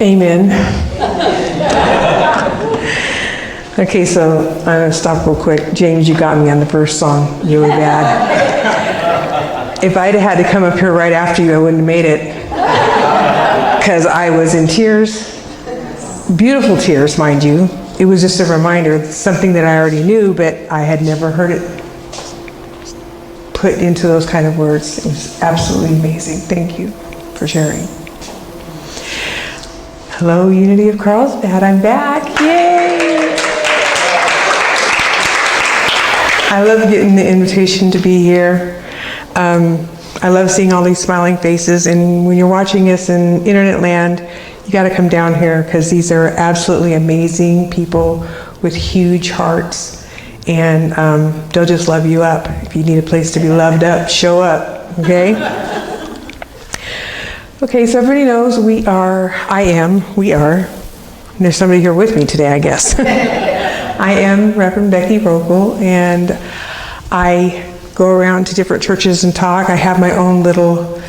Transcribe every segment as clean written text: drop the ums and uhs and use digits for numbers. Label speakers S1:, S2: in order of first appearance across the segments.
S1: Amen. Okay, so I'm going to stop real quick. James, you got me on the first song really bad. If I'd had to come up here right after you, I wouldn't have made it. Because I was in tears. Beautiful tears, mind you. It was just a reminder, something that I already knew, but I had never heard it put into those kind of words. It was absolutely amazing. Thank you for sharing. Hello, Unity of Carlsbad. I'm back. Yay! I love getting the invitation to be here. I love seeing all these smiling faces, and when you're watching us in internet land, you got to come down here because these are absolutely amazing people with huge hearts, and they'll just love you up. If you need a place to be loved up, show up, okay? Okay, so everybody knows we are. There's somebody here with me today, I guess. I am Reverend Beci Rohkohl, and I go around to different churches and talk. I have my own little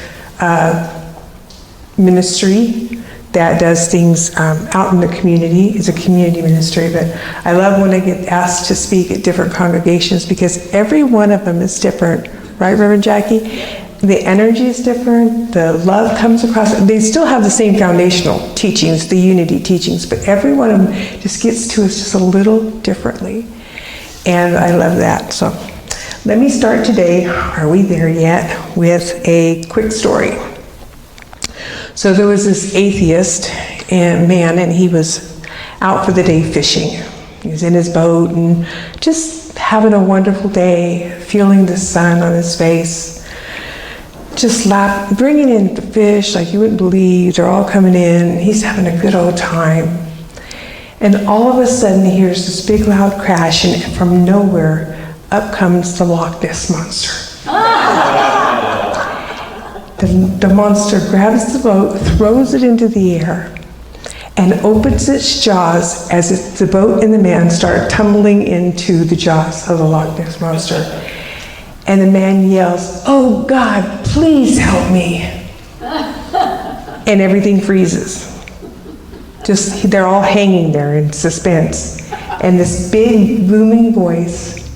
S1: ministry that does things out in the community. It's a community ministry, but I love when I get asked to speak at different congregations because every one of them is different, right, Reverend Jackie? The energy is different, the love comes across. They still have the same foundational teachings, the unity teachings, but every one of them just gets to us just a little differently. And I love that. So let me start today, are we there yet, with a quick story. So there was this atheist man, and he was out for the day fishing. He was in his boat and just having a wonderful day, feeling the sun on his face. Just bringing in the fish like you wouldn't believe. They're all coming in. He's having a good old time. And all of a sudden he hears this big loud crash, and from nowhere up comes the Loch Ness Monster. The monster grabs the boat, throws it into the air, and opens its jaws as the boat and the man start tumbling into the jaws of the Loch Ness Monster. And the man yells, "Oh God, please help me." And everything freezes. They're all hanging there in suspense. And this big booming voice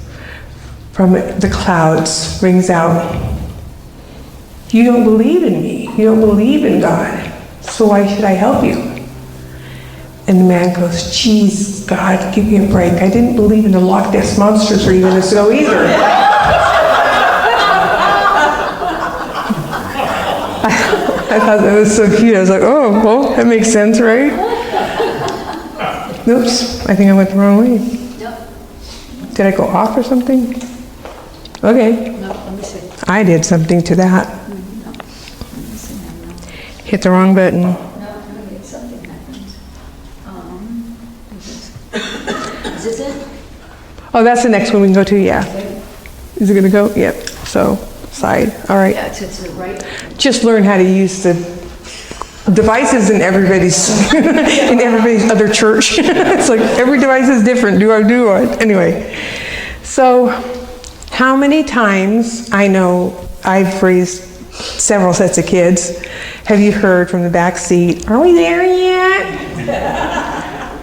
S1: from the clouds rings out, "You don't believe in me. You don't believe in God. So why should I help you?" And the man goes, "Geez, God, give me a break. I didn't believe in the Loch Ness Monster 3 minutes ago either." I thought that was so cute. I was like, oh, well, that makes sense, right? Oops, I think I went the wrong way.
S2: Nope.
S1: Did I go off or something? Okay.
S2: No, let me see.
S1: I did something to that.
S2: No. Let me see. No.
S1: Hit the wrong button.
S2: No, something happened. Is this it?
S1: Oh, that's the next one we can go to, yeah. Is it gonna go? Yep, so, side, all right.
S2: Yeah, it's the right.
S1: Just learn how to use the devices in everybody's other church. It's like every device is different. Do I? Anyway, so how many times, I know I've raised several sets of kids, have you heard from the back seat, "Are we there yet?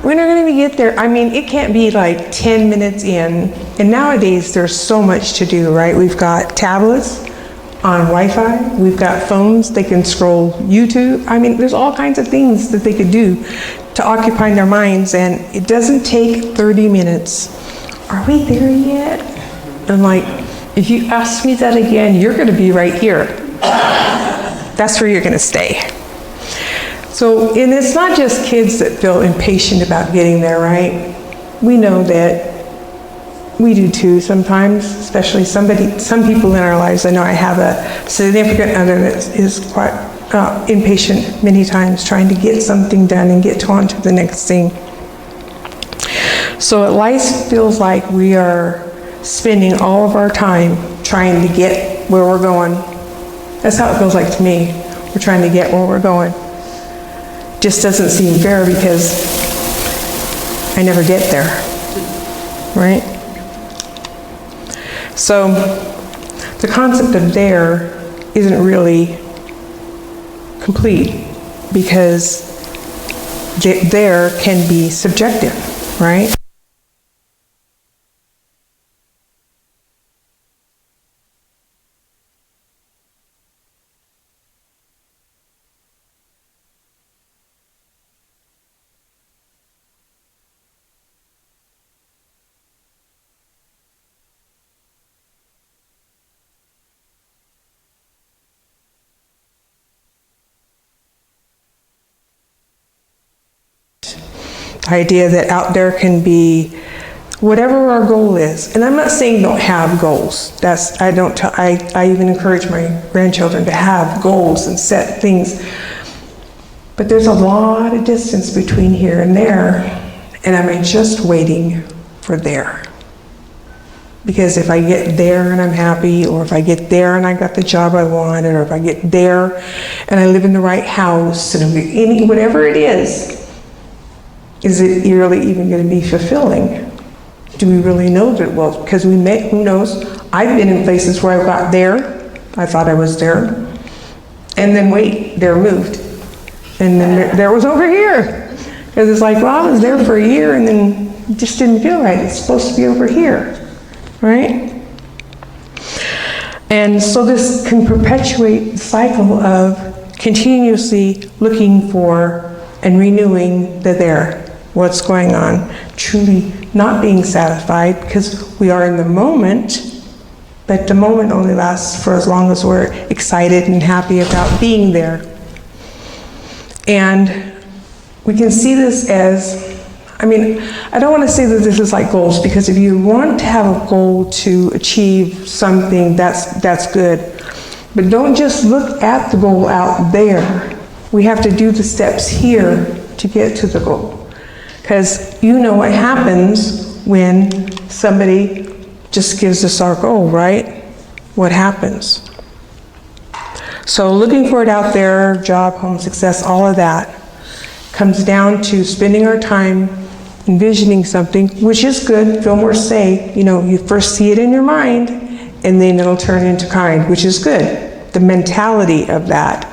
S1: When are we going to get there?" I mean, it can't be like 10 minutes in. And nowadays there's so much to do, right? We've got tablets on Wi-Fi. We've got phones. They can scroll YouTube. I mean, there's all kinds of things that they could do to occupy their minds, and it doesn't take 30 minutes. "Are we there yet?" I'm like, if you ask me that again, you're going to be right here. That's where you're going to stay. So, and it's not just kids that feel impatient about getting there, right? We know that we do too sometimes, especially some people in our lives. I know I have a significant other that is quite impatient many times, trying to get something done and get on to the next thing. So life feels like we are spending all of our time trying to get where we're going. That's how it feels like to me. We're trying to get where we're going. Just doesn't seem fair because I never get there, right? So the concept of there isn't really complete because there can be subjective, right? The idea that out there can be whatever our goal is. And I'm not saying don't have goals. I even encourage my grandchildren to have goals and set things. But there's a lot of distance between here and there. And am I just waiting for there? Because if I get there and I'm happy, or if I get there and I got the job I wanted, or if I get there and I live in the right house, and whatever it is it really even going to be fulfilling? Do we really know that? Well, because who knows? I've been in places where I got there, I thought I was there, and then wait, there moved. And then there was over here. Because it's like, well, I was there for a year and then it just didn't feel right. It's supposed to be over here, right? And so this can perpetuate the cycle of continuously looking for and renewing the there. What's going on, truly not being satisfied, because we are in the moment, but the moment only lasts for as long as we're excited and happy about being there. And we can see this as, I don't want to say that this is like goals, because if you want to have a goal to achieve something, that's good. But don't just look at the goal out there. We have to do the steps here to get to the goal. Because you know what happens when somebody just gives us our goal, right? What happens? So looking for it out there, job, home, success, all of that comes down to spending our time envisioning something, which is good. Fillmore's say, you first see it in your mind, and then it'll turn into kind, which is good. The mentality of that.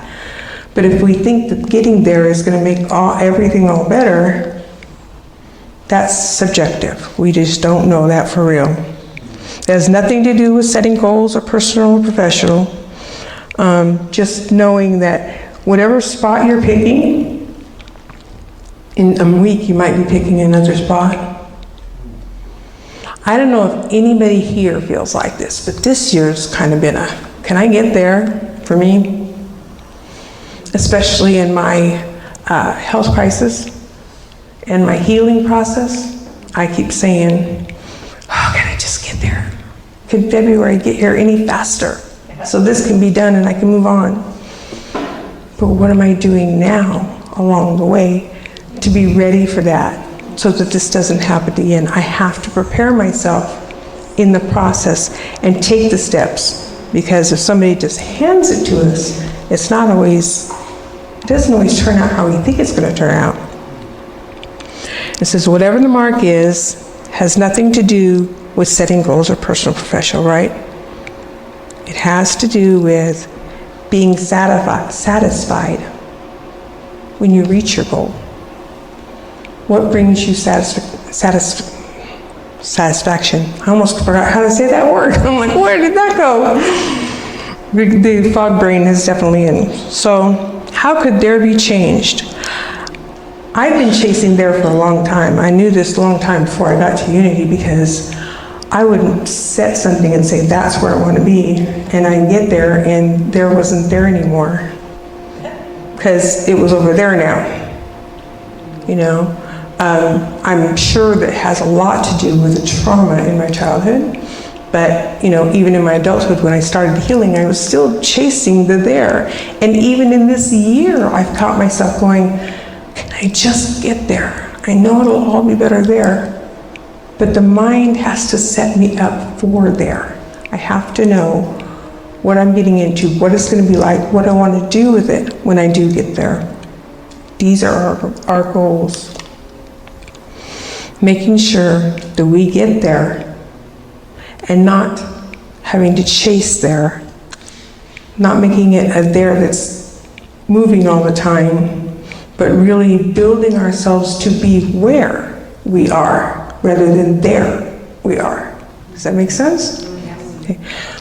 S1: But if we think that getting there is going to make everything all better, that's subjective. We just don't know that for real. It has nothing to do with setting goals, or personal or professional. Just knowing that whatever spot you're picking, in a week you might be picking another spot. I don't know if anybody here feels like this, but this year's kind of been can I get there for me? Especially in my health crisis and my healing process. I keep saying, can I just get there? Can February get here any faster? So this can be done and I can move on. But what am I doing now along the way to be ready for that, so that this doesn't happen again? I have to prepare myself in the process and take the steps, because if somebody just hands it to us, it doesn't always turn out how we think it's going to turn out. It says whatever the mark is has nothing to do with setting goals or personal or professional, right? It has to do with being satisfied when you reach your goal. What brings you satisfaction? I almost forgot how to say that word. I'm like, where did that go? The fog brain is definitely in. So how could there be changed? I've been chasing there for a long time. I knew this a long time before I got to Unity, because I would set something and say, that's where I want to be. And I'd get there and there wasn't there anymore, because it was over there now. I'm sure that has a lot to do with the trauma in my childhood. But, even in my adulthood, when I started healing, I was still chasing the there. And even in this year, I've caught myself going, can I just get there? I know it'll all be better there. But the mind has to set me up for there. I have to know what I'm getting into, what it's going to be like, what I want to do with it when I do get there. These are our goals. Making sure that we get there and not having to chase there, not making it a there that's moving all the time, but really building ourselves to be where we are rather than there we are. Does that make sense? Okay.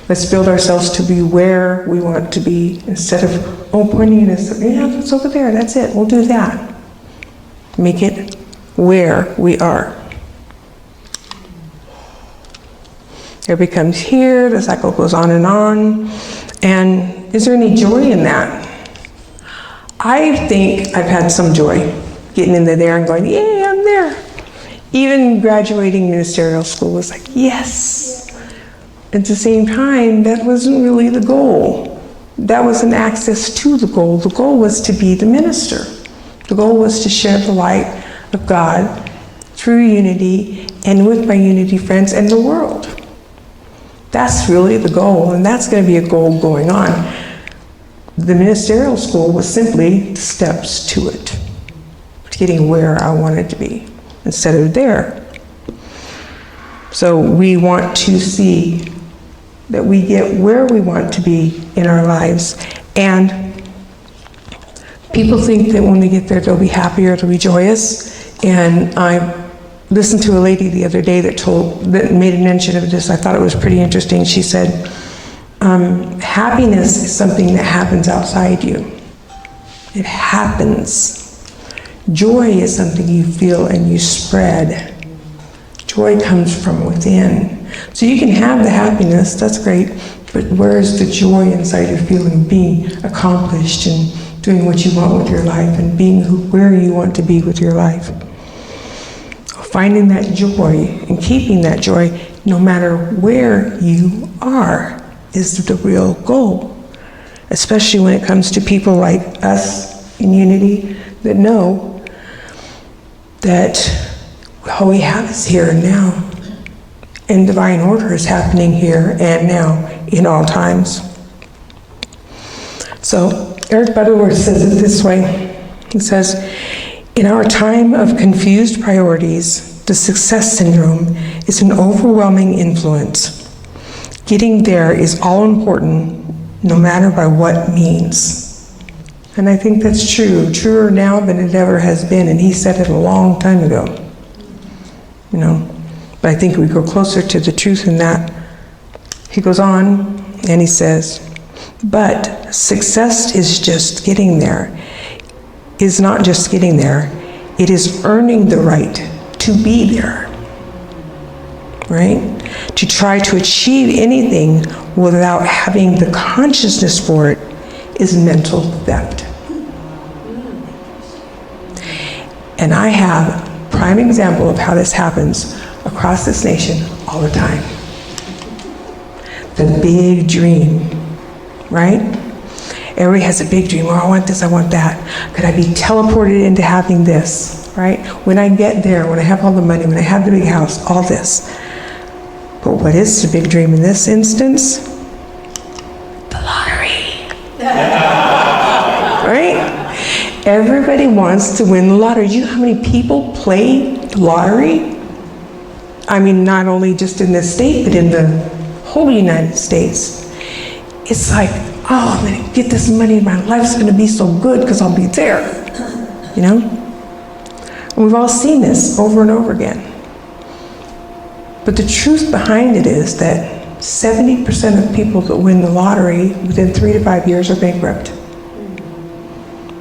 S1: Let's build ourselves to be where we want to be instead of, pointing at us, yeah, that's over there, that's it, we'll do that. Make it where we are. Everybody comes here, the cycle goes on. And is there any joy in that? I think I've had some joy getting into there and going, yeah, I'm there. Even graduating ministerial school was like, yes. At the same time, that wasn't really the goal. That was an access to the goal. The goal was to be the minister. The goal was to share the light of God through unity and with my unity friends and the world. That's really the goal, and that's going to be a goal going on. The ministerial school was simply steps to it, to getting where I wanted to be instead of there. So we want to see that we get where we want to be in our lives, and people think that when we get there they'll be happier, they'll be joyous. And I listened to a lady the other day that made a mention of this. I thought it was pretty interesting. She said, happiness is something that happens outside you. It happens. Joy is something you feel and you spread. Joy comes from within. So you can have the happiness, that's great, but where's the joy inside you feeling being accomplished and doing what you want with your life and being where you want to be with your life? Finding that joy and keeping that joy no matter where you are is the real goal, especially when it comes to people like us in unity that know that all we have is here and now, and divine order is happening here and now in all times. So Eric Butterworth says it this way. He says, in our time of confused priorities, the success syndrome is an overwhelming influence. Getting there is all important, no matter by what means. And I think that's true, truer now than it ever has been, and he said it a long time ago. You know, but I think we go closer to the truth in that. He goes on and he says, but success is just getting there. Is not just getting there, it is earning the right to be there, right? To try to achieve anything without having the consciousness for it is mental theft. And I have a prime example of how this happens across this nation all the time. The big dream, right? Everybody has a big dream. Oh, I want this, I want that. Could I be teleported into having this, right? When I get there, when I have all the money, when I have the big house, all this. But what is the big dream in this instance? The lottery. Right? Everybody wants to win the lottery. Do you know how many people play the lottery? I mean, not only just in this state, but in the whole United States. It's like, oh, I'm gonna get this money, my life's gonna be so good because I'll be there, you know? And we've all seen this over and over again. But the truth behind it is that 70% of people that win the lottery within 3 to 5 years are bankrupt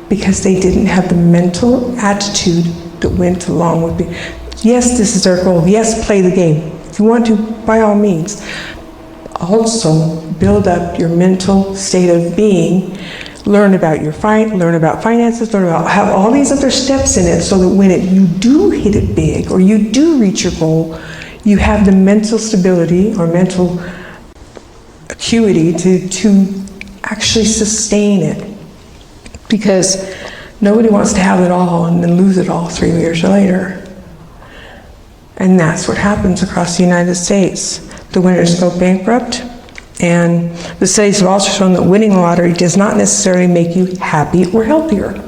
S1: because they didn't have the mental attitude that went along with it. Yes, this is our goal. Yes, play the game. If you want to, by all means. Also, build up your mental state of being. Learn about learn about finances, learn about, have all these other steps in it so that when you do hit it big or you do reach your goal, you have the mental stability or mental acuity to actually sustain it. Because nobody wants to have it all and then lose it all 3 years later. And that's what happens across the United States. The winners go bankrupt, and the studies have also shown that winning the lottery does not necessarily make you happy or healthier.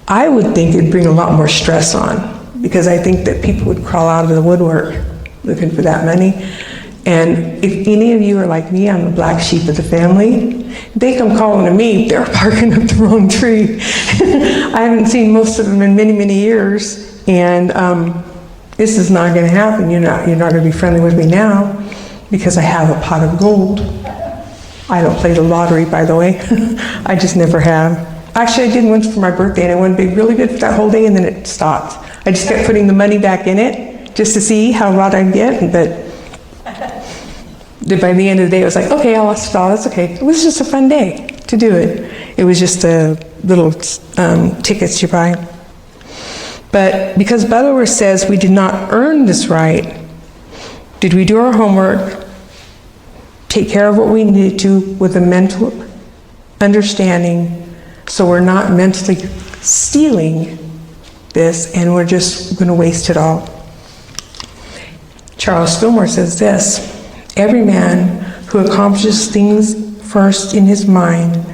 S1: I would think it'd bring a lot more stress on, because I think that people would crawl out of the woodwork looking for that money. And if any of you are like me, I'm the black sheep of the family, they come calling to me, they're barking up the wrong tree. I haven't seen most of them in many, many years, and this is not going to happen. You're not going to be friendly with me now because I have a pot of gold. I don't play the lottery, by the way. I just never have. Actually, I did once for my birthday, and I won big, really good for that whole day, and then it stopped. I just kept putting the money back in it just to see how lot I'd get, but by the end of the day, it was like, okay, I lost it all. That's okay. It was just a fun day to do it. It was just a little tickets you buy. But because Bellower says we did not earn this right, did we do our homework, take care of what we needed to with a mental understanding, so we're not mentally stealing this and we're just going to waste it all. Charles Fillmore says this: every man who accomplishes things first in his mind,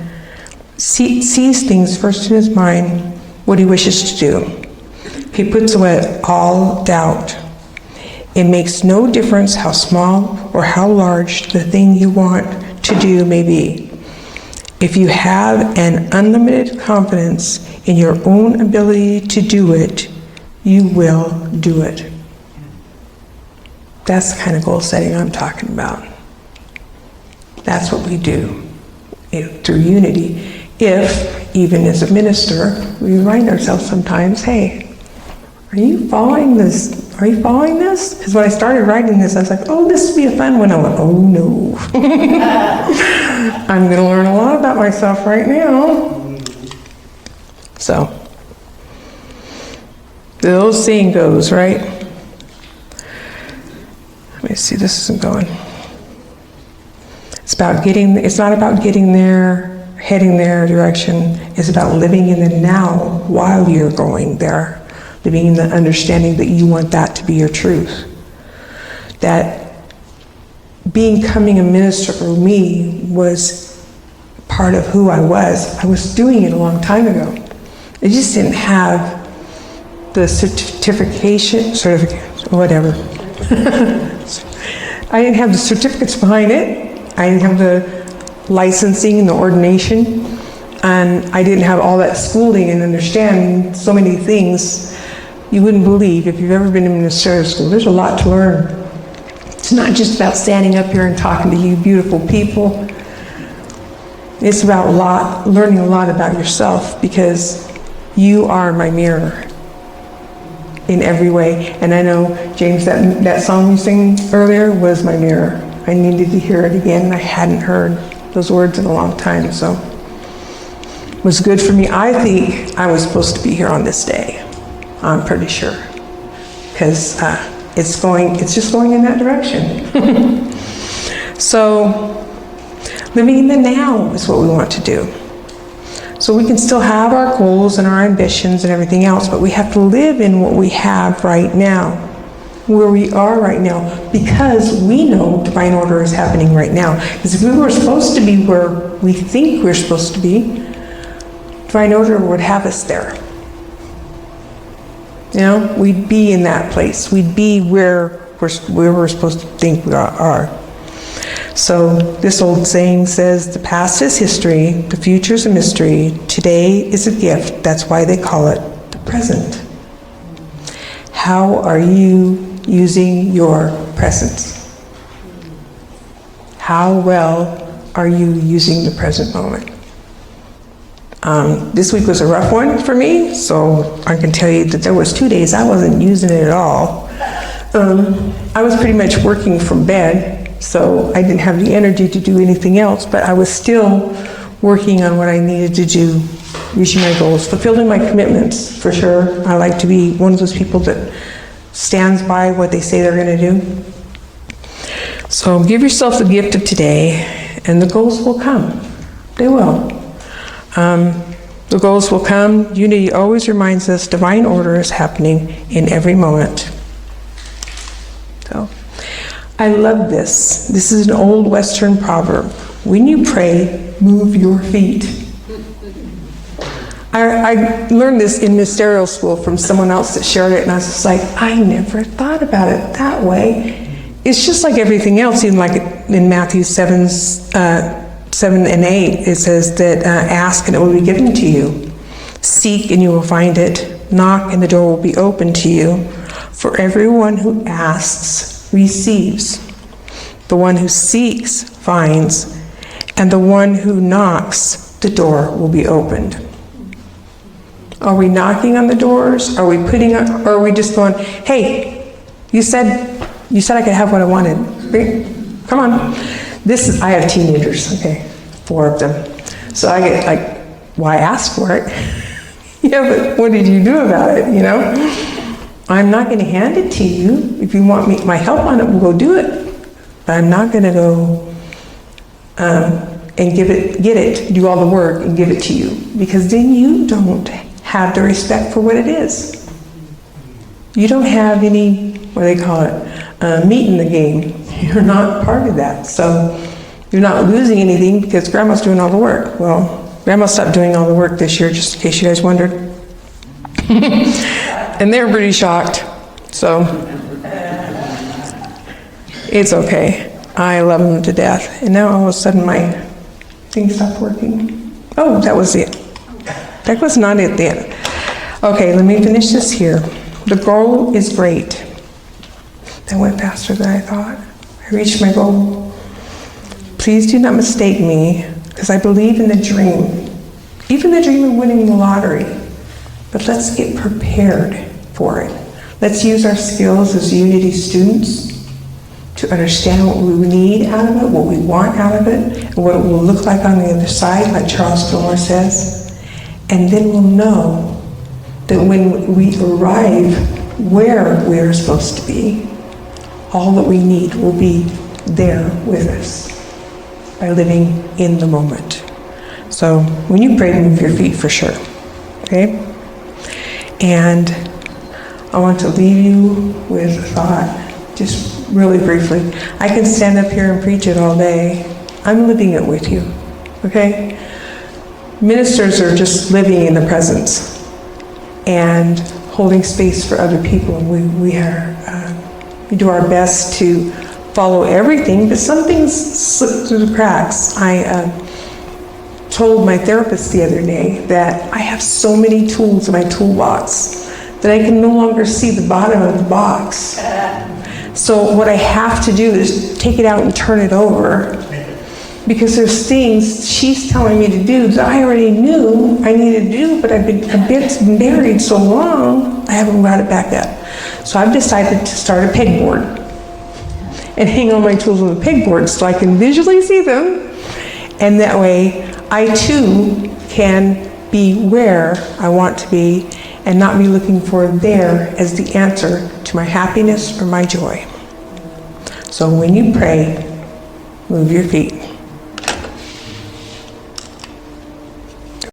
S1: sees things first in his mind, what he wishes to do. He puts away all doubt. It makes no difference how small or how large the thing you want to do may be. If you have an unlimited confidence in your own ability to do it, you will do it. That's the kind of goal setting I'm talking about. That's what we do through unity. If, even as a minister, we remind ourselves sometimes, hey, are you following this? Are you following this? Because when I started writing this, I was like, oh, this would be a fun one. I went, oh no. I'm going to learn a lot about myself right now. So, the old saying goes, right? Let me see, this isn't going. It's not about getting there, heading their direction. It's about living in the now while you're going there. Living in the understanding that you want that to be your truth. That becoming a minister for me was part of who I was. I was doing it a long time ago. I just didn't have the whatever. I didn't have the certificates behind it. I didn't have the licensing and the ordination. And I didn't have all that schooling and understanding so many things. You wouldn't believe, if you've ever been in ministerial school, there's a lot to learn. It's not just about standing up here and talking to you beautiful people. It's about learning a lot about yourself, because you are my mirror in every way. And I know, James, that song you sang earlier was my mirror. I needed to hear it again. I hadn't heard those words in a long time, so it was good for me. I think I was supposed to be here on this day. I'm pretty sure, because it's just going in that direction. So, living in the now is what we want to do. So we can still have our goals and our ambitions and everything else, but we have to live in what we have right now, where we are right now, because we know divine order is happening right now. Because if we were supposed to be where we think we're supposed to be, divine order would have us there. You know, we'd be in that place. We'd be where we're supposed to think we are. So this old saying says, the past is history, the future is a mystery, today is a gift. That's why they call it the present. How are you using your present? How well are you using the present moment? This week was a rough one for me, so I can tell you that there was 2 days I wasn't using it at all. I was pretty much working from bed, so I didn't have the energy to do anything else, but I was still working on what I needed to do, reaching my goals, fulfilling my commitments, for sure. I like to be one of those people that stands by what they say they're going to do. So give yourself the gift of today, and the goals will come. They will. The goals will come. Unity always reminds us divine order is happening in every moment. So, I love this. This is an old Western proverb. When you pray, move your feet. I learned this in ministerial school from someone else that shared it, and I was just like, I never thought about it that way. It's just like everything else, even like in Matthew 7 and 8, it says that ask and it will be given to you. Seek and you will find it. Knock and the door will be open to you. For everyone who asks receives. The one who seeks finds. And the one who knocks, the door will be opened. Are we knocking on the doors? Are we putting up, or are we just going, hey, you said I could have what I wanted. Come on. I have teenagers, okay, 4 of them. So I get like, well, I asked for it. Yeah, but what did you do about it, you know? I'm not going to hand it to you. If you want my help on it, we'll go do it. But I'm not going to go and do all the work and give it to you. Because then you don't have the respect for what it is. You don't have any, what do they call it, meat in the game. You're not part of that. So you're not losing anything because Grandma's doing all the work. Well, Grandma stopped doing all the work this year, just in case you guys wondered. And they were pretty shocked. So it's okay. I love them to death. And now all of a sudden my thing stopped working. Oh, that was it. That was not it then. Okay, let me finish this here. The goal is great. That went faster than I thought. I reached my goal. Please do not mistake me, because I believe in the dream. Even the dream of winning the lottery. But let's get prepared for it. Let's use our skills as Unity students to understand what we need out of it, what we want out of it, and what it will look like on the other side, like Charles Fillmore says. And then we'll know that when we arrive where we're supposed to be, all that we need will be there with us by living in the moment. So when you pray, move your feet for sure, okay? And I want to leave you with a thought, just really briefly. I can stand up here and preach it all day. I'm living it with you, okay? Ministers are just living in the presence and holding space for other people. We do our best to follow everything, but some things slip through the cracks. I told my therapist the other day that I have so many tools in my toolbox that I can no longer see the bottom of the box. So what I have to do is take it out and turn it over, because there's things she's telling me to do that I already knew I needed to do, but I've been buried so long, I haven't brought it back up. So I've decided to start a pegboard and hang all my tools on the pegboard so I can visually see them, and that way I too can be where I want to be and not be looking for there as the answer to my happiness or my joy. So when you pray, move your feet.